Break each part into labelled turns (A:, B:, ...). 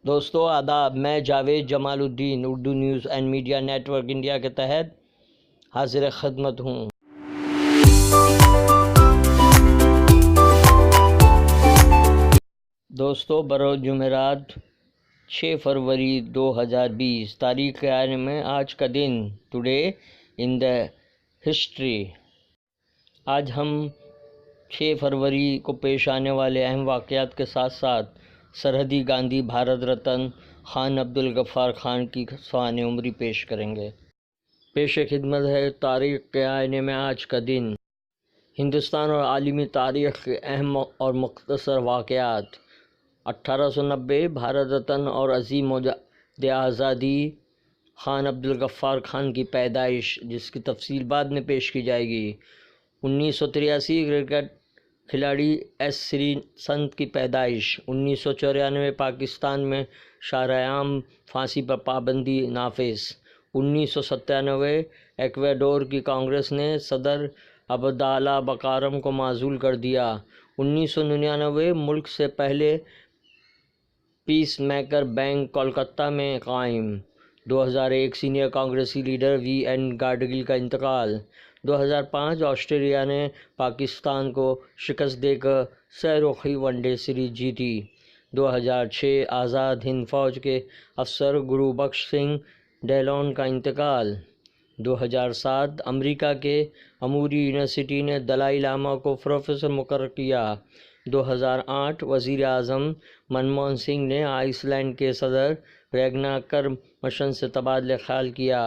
A: دوستو آداب، میں Javed Jamaluddin Urdu news and media network India کے تحت حاضر خدمت ہوں۔ دوستو بروز جمعرات 6 فروری 2020 تاریخ کے آنے میں آج کا دن ٹوڈے ان دا ہسٹری۔ آج ہم 6 فروری کو پیش آنے والے اہم واقعات کے ساتھ ساتھ سرحدی گاندھی بھارت رتن خان عبدالغفار خان کی سوانح عمری پیش کریں گے۔ پیش خدمت ہے تاریخ کے آئینے میں آج کا دن۔ ہندوستان اور عالمی تاریخ کے اہم اور مختصر واقعات۔ 1890 بھارت رتن اور عظیم مجاہد آزادی خان عبدالغفار خان کی پیدائش، جس کی تفصیل بعد میں پیش کی جائے گی۔ 1983 کرکٹ کھلاڑی ایس سری سنت کی پیدائش۔ 1994 پاکستان میں شہریان پھانسی پر پابندی نافذ۔ 1997 ایکواڈور کی کانگریس نے صدر عبداللہ بکارم کو معزول کر دیا۔ 1999 ملک سے پہلے پیس میکر بینک کولکتہ میں قائم۔ 2001 سینئر کانگریسی لیڈر وی این گاڈگل کا انتقال۔ 2005 آسٹریلیا نے پاکستان کو شکست دے کر سہ رخی ون ڈے سیریز جیتی۔ 2006 آزاد ہند فوج کے افسر گرو بخش سنگھ ڈھیلون کا انتقال۔ 2007 امریکہ کے اموری یونیورسٹی نے دلائی لاما کو پروفیسر مقرر کیا۔ 2008 وزیر اعظم منموہن سنگھ نے آئس لینڈ کے صدر ریگنار کرمشن سے تبادلہ خیال کیا۔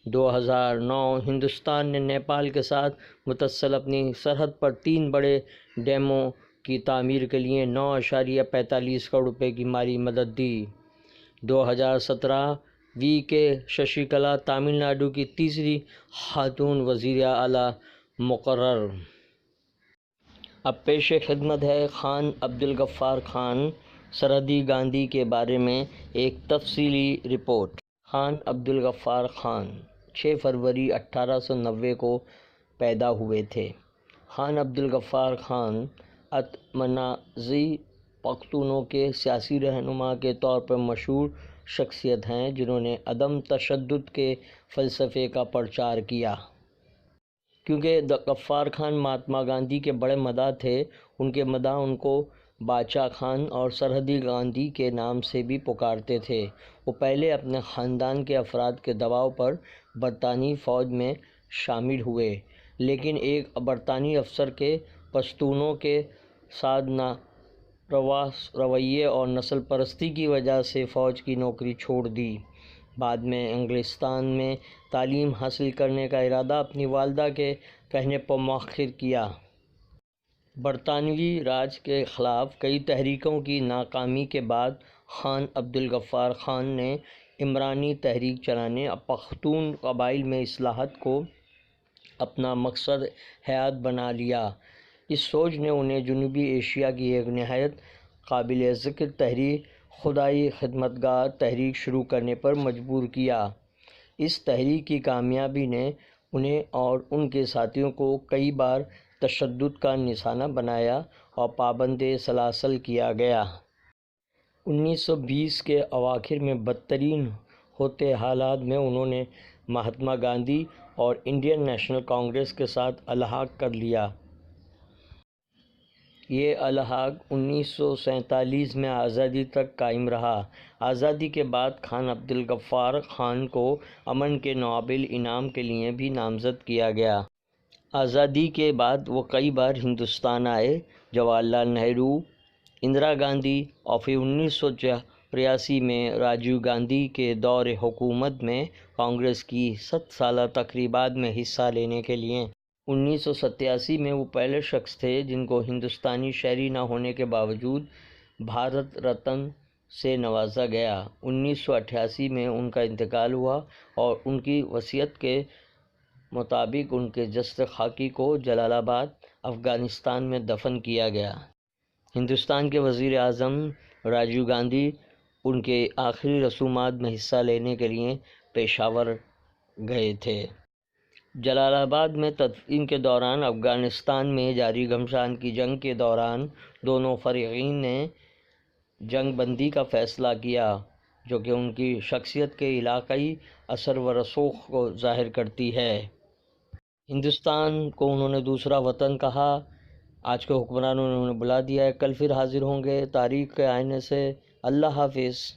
A: 2009 ہندوستان نے نیپال کے ساتھ متصل اپنی سرحد پر 3 بڑے ڈیموں کی تعمیر کے لیے 9.45 کروڑ روپے کی مالی مدد دی۔ 2017 وی کے ششی کلا تامل ناڈو کی تیسری خاتون وزیر اعلیٰ مقرر۔ اب پیش خدمت ہے خان عبدالغفار خان سرحدی گاندھی کے بارے میں ایک تفصیلی رپورٹ۔ خان عبدالغفار خان 6 فروری 1890 کو پیدا ہوئے تھے۔ خان عبدالغفار خان اتمنازی پختونوں کے سیاسی رہنما کے طور پر مشہور شخصیت ہیں، جنہوں نے عدم تشدد کے فلسفے کا پرچار کیا۔ کیونکہ غفار خان مہاتما گاندھی کے بڑے مداح تھے، ان کے مداح ان کو باچا خان اور سرحدی گاندھی کے نام سے بھی پکارتے تھے۔ وہ پہلے اپنے خاندان کے افراد کے دباؤ پر برطانوی فوج میں شامل ہوئے، لیکن ایک برطانوی افسر کے پشتونوں کے ساتھ ناروا رویے اور نسل پرستی کی وجہ سے فوج کی نوکری چھوڑ دی۔ بعد میں انگلستان میں تعلیم حاصل کرنے کا ارادہ اپنی والدہ کے کہنے پر مؤخر کیا۔ برطانوی راج کے خلاف کئی تحریکوں کی ناکامی کے بعد خان عبدالغفار خان نے عمرانی تحریک چلانے پختون قبائل میں اصلاحات کو اپنا مقصد حیات بنا لیا۔ اس سوچ نے انہیں جنوبی ایشیا کی ایک نہایت قابل ذکر تحریک خدائی خدمتگار تحریک شروع کرنے پر مجبور کیا۔ اس تحریک کی کامیابی نے انہیں اور ان کے ساتھیوں کو کئی بار تشدد کا نشانہ بنایا اور پابند سلاسل کیا گیا۔ 1920 کے اواخر میں بدترین ہوتے حالات میں انہوں نے مہاتما گاندھی اور انڈین نیشنل کانگریس کے ساتھ الحاق کر لیا۔ یہ الحاق 1947 میں آزادی تک قائم رہا۔ آزادی کے بعد خان عبدالغفار خان کو امن کے نوبل انعام کے لیے بھی نامزد کیا گیا۔ آزادی کے بعد وہ کئی بار ہندوستان آئے۔ جواہر لال نہرو، اندرا گاندھی اور پھر 1983 میں راجیو گاندھی کے دور حکومت میں کانگریس کی 100 سالہ تقریبات میں حصہ لینے کے لیے 1987 میں وہ پہلے شخص تھے جن کو ہندوستانی شہری نہ ہونے کے باوجود بھارت رتن سے نوازا گیا۔ 1988 میں ان کا انتقال ہوا اور ان کی وصیت کے مطابق ان کے جسد خاکی کو جلال آباد، افغانستان میں دفن کیا گیا۔ ہندوستان کے وزیر اعظم راجیو گاندھی ان کے آخری رسومات میں حصہ لینے کے لیے پشاور گئے تھے۔ جلال آباد میں تدفین کے دوران افغانستان میں جاری گھمسان کی جنگ کے دوران دونوں فریقین نے جنگ بندی کا فیصلہ کیا، جو کہ ان کی شخصیت کے علاقائی اثر و رسوخ کو ظاہر کرتی ہے۔ ہندوستان کو انہوں نے دوسرا وطن کہا۔ آج کے حکمرانوں نے انہیں بلا دیا ہے۔ کل پھر حاضر ہوں گے تاریخ کے آئینے سے۔ اللہ حافظ۔